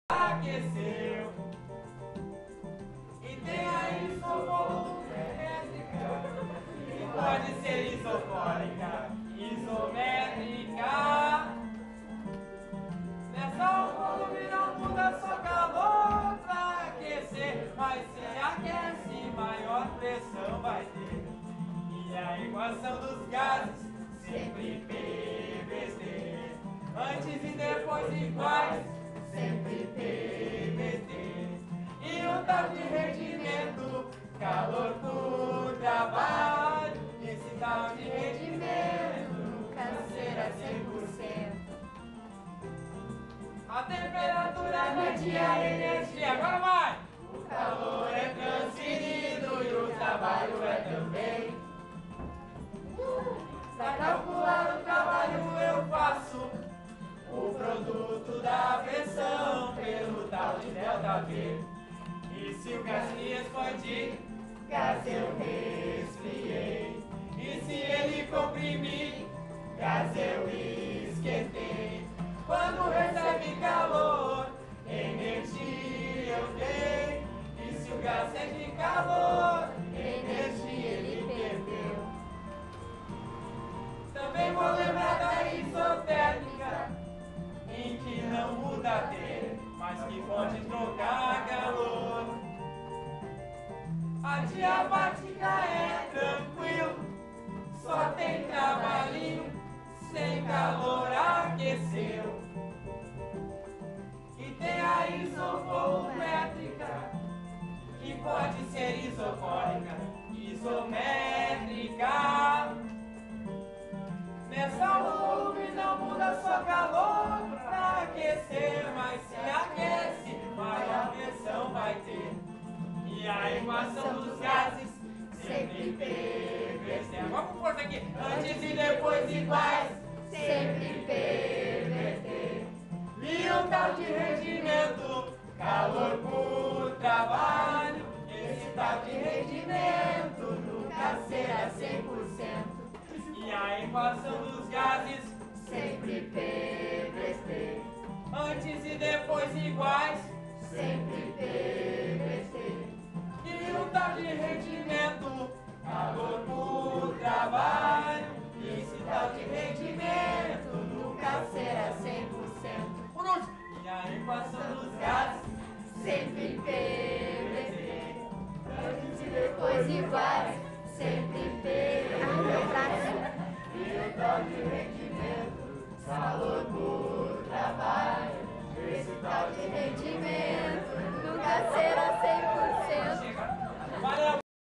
aqueceu. E tem a isométrica, que pode ser isofórica, isométrica. Nessa o volume não muda, só calor pra aquecer, mas se aquece, maior pressão vai ter. E a equação dos gases sempre PVT, antes e depois iguais, sempre PVT. E o tal de rendimento, calor por trabalho, esse tal de rendimento nunca será 100%. A temperatura media a energia, agora vai! O calor é transferido e o trabalho é também. Pra calcular o trabalho eu faço o produto da pressão pelo tal de ΔV. E se o gás me expandir, gás eu resfriei. E se ele comprimir, gás eu esquentei. Quando recebe calor, energia eu dei. E se o gás sente calor, energia ele perdeu. Também vou lembrar da isotérmica, em que não muda ter, mas que pode trocar calor. A diabática é tranquilo, só tem trabalhinho, sem calor aqueceu. E tem a isofolométrica, que pode ser isofórica, isométrica. Nessa o volume não muda, só calor pra aquecer, mas se aquece, maior pressão vai ter. E a equação dos gases sempre PVT. Vamos por força aqui. Antes e depois iguais, sempre PVT. E o tal de rendimento, calor por trabalho, esse tal de rendimento nunca será 100%. E a equação dos gases sempre PVT. Antes e depois iguais, sempre PVT. E o tal de rendimento, calor por trabalho, esse tal de rendimento nunca será 100%. Por último, e a equação dos gases sempre PVT. Antes e depois iguais, sempre PVT. E o tal de rendimento, calor por trabalho, esse tal de rendimento